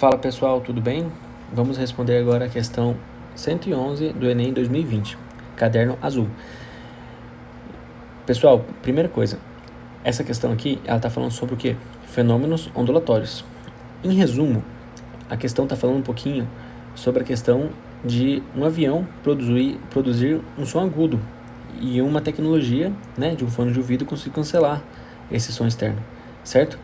Fala pessoal, tudo bem? Vamos responder agora a questão 111 do Enem 2020, caderno azul. Pessoal, primeira coisa, essa questão aqui, ela está falando sobre o quê? Fenômenos ondulatórios. Em resumo, a questão está falando um pouquinho sobre a questão de um avião produzir um som agudo e uma tecnologia, de um fone de ouvido conseguir cancelar esse som externo, certo?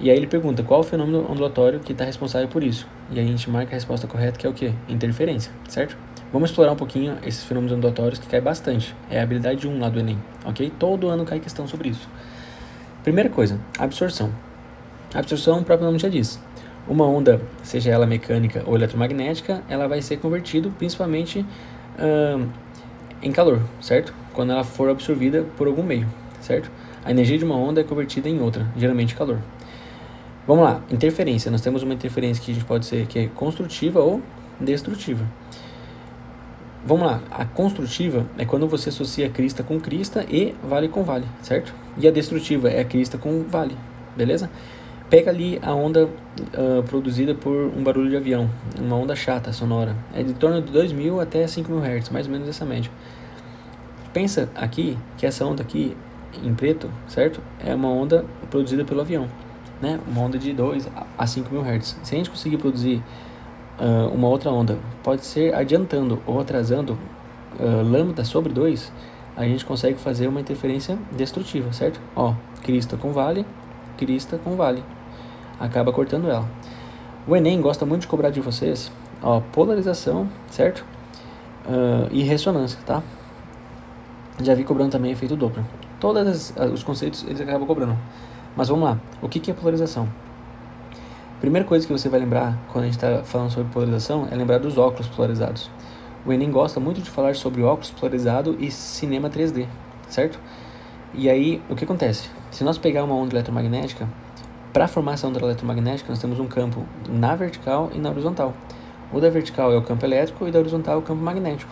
E aí ele pergunta qual o fenômeno ondulatório que está responsável por isso. E aí a gente marca a resposta correta, que é o quê? Interferência, certo? Vamos explorar um pouquinho esses fenômenos ondulatórios, que cai bastante. É a habilidade 1 lá do Enem, ok? Todo ano cai questão sobre isso. Primeira coisa, absorção. A absorção, o próprio nome já diz. Uma onda, seja ela mecânica ou eletromagnética, ela vai ser convertida principalmente em calor, certo? Quando ela for absorvida por algum meio, certo? A energia de uma onda é convertida em outra, geralmente calor. Vamos lá, interferência. Nós temos uma interferência que a gente pode ser que é construtiva ou destrutiva. Vamos lá, a construtiva é quando você associa crista com crista e vale com vale, certo? E a destrutiva é a crista com vale, beleza? Pega ali a onda produzida por um barulho de avião, uma onda chata, sonora. É de torno de 2.000 até 5.000 Hz, mais ou menos essa média. Pensa aqui que essa onda aqui, em preto, certo? É uma onda produzida pelo avião. Uma onda de 2 a 5.000 Hz. Se a gente conseguir produzir uma outra onda, pode ser adiantando ou atrasando lambda sobre 2, a gente consegue fazer uma interferência destrutiva, certo? Ó, crista com vale, acaba cortando ela. O Enem gosta muito de cobrar de vocês, ó, polarização, certo? E ressonância, tá? Já vi cobrando também efeito Doppler. Todos os conceitos eles acabam cobrando. Mas vamos lá, o que é polarização? Primeira coisa que você vai lembrar quando a gente está falando sobre polarização é lembrar dos óculos polarizados. O Enem gosta muito de falar sobre óculos polarizado e cinema 3D, certo? E aí, o que acontece? Se nós pegar uma onda eletromagnética, para formar essa onda eletromagnética, nós temos um campo na vertical e na horizontal. O da vertical é o campo elétrico e da horizontal é o campo magnético.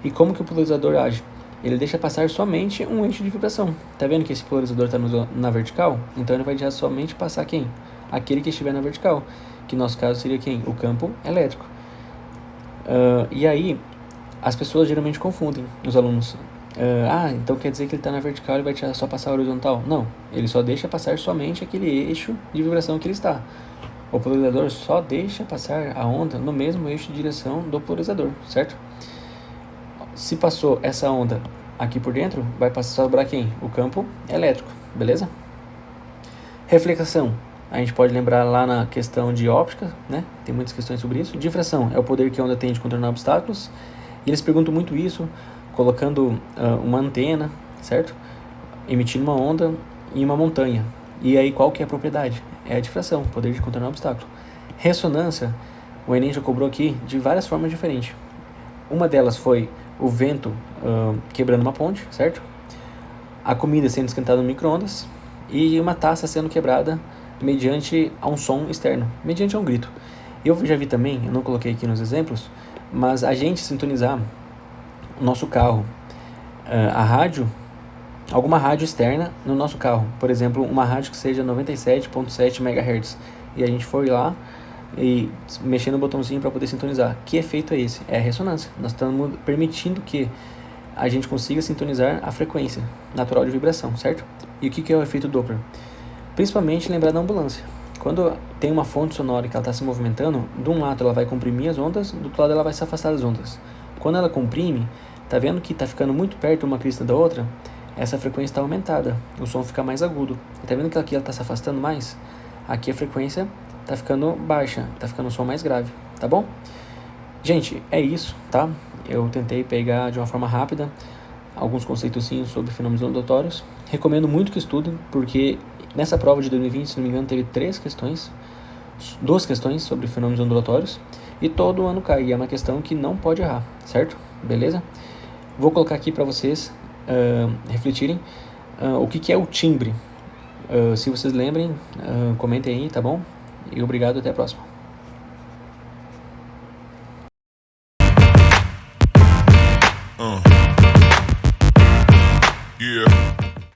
E como que o polarizador age? Ele deixa passar somente um eixo de vibração. Tá vendo que esse polarizador está na vertical? Então ele vai deixar somente passar quem? Aquele que estiver na vertical, que no nosso caso seria quem? O campo elétrico. E aí, as pessoas geralmente confundem, os alunos. Então quer dizer que ele está na vertical e vai só passar a horizontal? Não, ele só deixa passar somente aquele eixo de vibração que ele está. O polarizador só deixa passar a onda no mesmo eixo de direção do polarizador, certo? Se passou essa onda aqui por dentro, vai sobrar quem? O campo elétrico, beleza? Reflexão, a gente pode lembrar lá na questão de óptica, Tem muitas questões sobre isso. Difração é o poder que a onda tem de contornar obstáculos. E eles perguntam muito isso, colocando uma antena, certo? Emitindo uma onda em uma montanha. E aí qual que é a propriedade? É a difração, poder de contornar obstáculo. Ressonância, o Enem já cobrou aqui de várias formas diferentes. Uma delas foi o vento quebrando uma ponte, certo? A comida sendo esquentada no micro-ondas e uma taça sendo quebrada mediante a um som externo, mediante a um grito. Eu já vi também, eu não coloquei aqui nos exemplos, mas a gente sintonizar o nosso carro, a rádio, alguma rádio externa no nosso carro, por exemplo, uma rádio que seja 97.7 MHz, e a gente foi lá e mexendo no botãozinho para poder sintonizar. Que efeito é esse? É a ressonância. Nós estamos permitindo que a gente consiga sintonizar a frequência natural de vibração, certo? E o que é o efeito Doppler? Principalmente lembrar da ambulância. Quando tem uma fonte sonora que ela está se movimentando, de um lado ela vai comprimir as ondas, do outro lado ela vai se afastar das ondas. Quando ela comprime, tá vendo que está ficando muito perto uma crista da outra? Essa frequência está aumentada, o som fica mais agudo. Tá vendo que aqui ela está se afastando mais? Aqui a frequência tá ficando baixa, tá ficando um som mais grave, tá bom? Gente, é isso, tá? Eu tentei pegar de uma forma rápida alguns conceitos sobre fenômenos ondulatórios. Recomendo muito que estudem, porque nessa prova de 2020, se não me engano, teve 2 questões sobre fenômenos ondulatórios, e todo ano cai, e é uma questão que não pode errar, certo? Beleza? Vou colocar aqui para vocês refletirem o que é o timbre. Se vocês lembrem, comentem aí, tá bom? E obrigado, até a próxima.